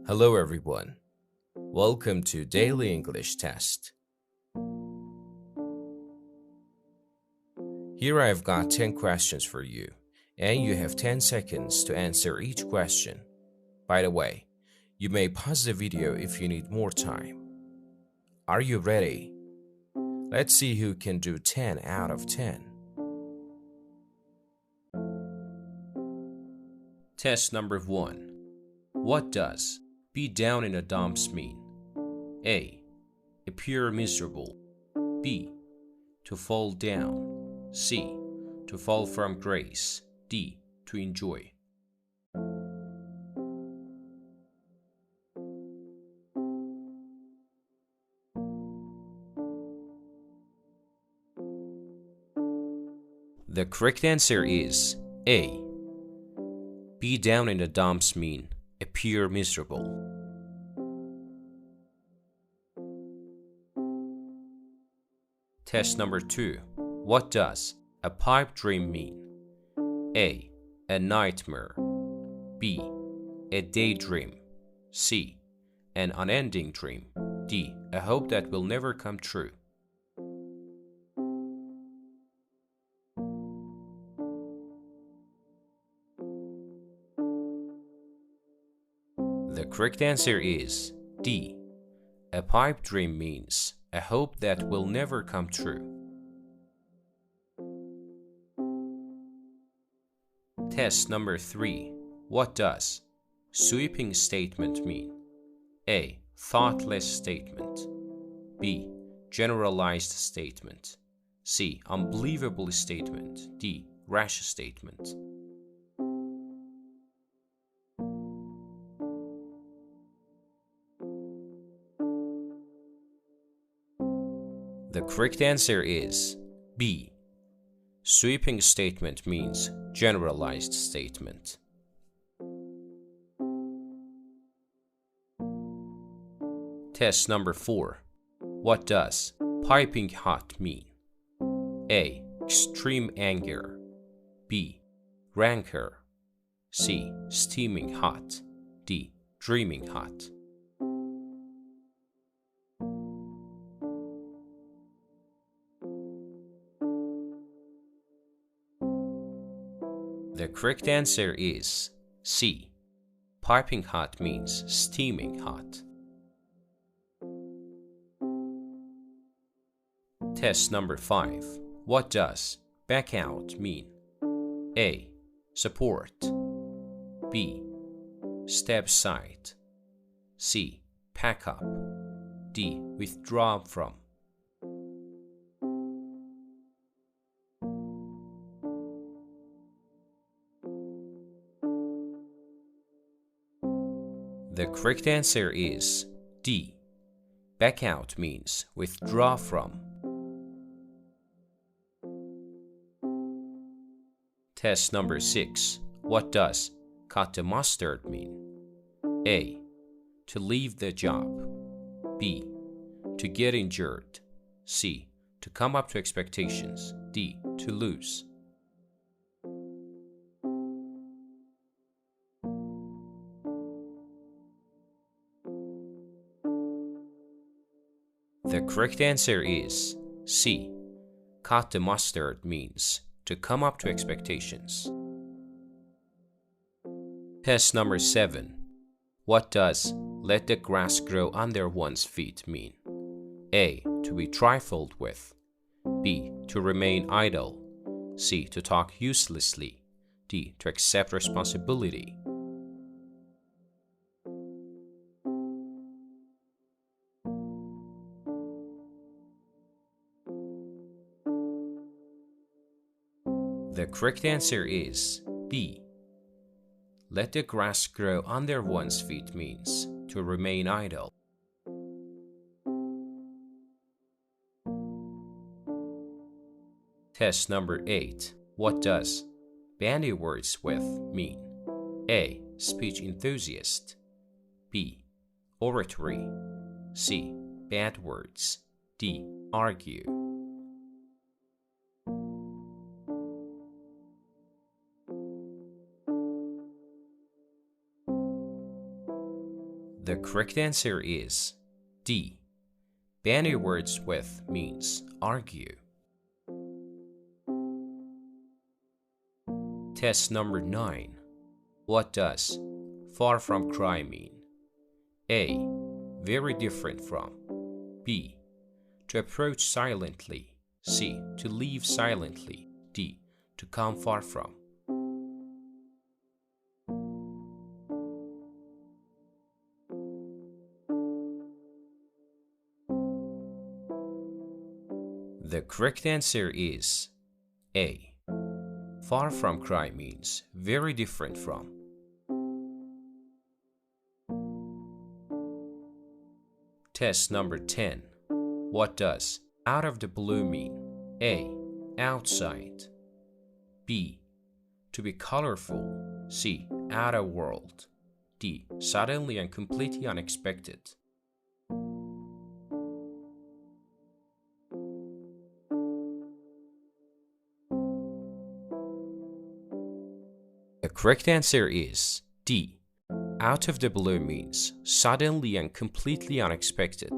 Hello everyone. Welcome to Daily English Test. Here I've got 10 questions for you, and you have 10 seconds to answer each question. By the way, you may pause the video if you need more time. Are you ready? Let's see who can do 10 out of 10. Test number 1. What does be down in the dumps mean? A. Appear miserable. B. To fall down. C. To fall from grace. D. To enjoy. The correct answer is A. Be down in the dumps mean appear miserable. Test number 2. What does a pipe dream mean? A. A nightmare. B. A daydream. C. An unending dream. D. A hope that will never come true. The correct answer is D. A pipe dream means a hope that will never come true. Test number 3. What does sweeping statement mean? A. Thoughtless statement. B. Generalized statement. C. Unbelievable statement. D. Rash statement. The correct answer is B. Sweeping statement means generalized statement. Test number 4. What does piping hot mean? A. Extreme anger. B. Rancor. C. Steaming hot. D. Dreaming hot. The correct answer is C. Piping hot means steaming hot. Test number 5. What does back out mean? A. Support. B. Step aside. C. Pack up. D. Withdraw from. The correct answer is D. Back out means withdraw from. Test number 6. What does cut the mustard mean? A. To leave the job. B. To get injured. C. To come up to expectations. D. To lose. The correct answer is C. Cut the mustard means to come up to expectations. Test number 7. What does let the grass grow under one's feet mean? A. To be trifled with. B. To remain idle. C. To talk uselessly. D. To accept responsibility. The correct answer is B. Let the grass grow under one's feet means to remain idle. Test number 8. What does bandy words with mean? A. Speech enthusiast. B. Oratory. C. Bad words. D. Argue. The correct answer is D. Bandy words with means argue. Test number 9. What does far from cry mean? A. Very different from. B. To approach silently. C. To leave silently. D. To come far from. The correct answer is A. Far from cry means very different from. Test number 10. What does out of the blue mean? A. Outside. B. To be colorful. C. Out of world. D. Suddenly and completely unexpected. The correct answer is D. Out of the blue means suddenly and completely unexpected.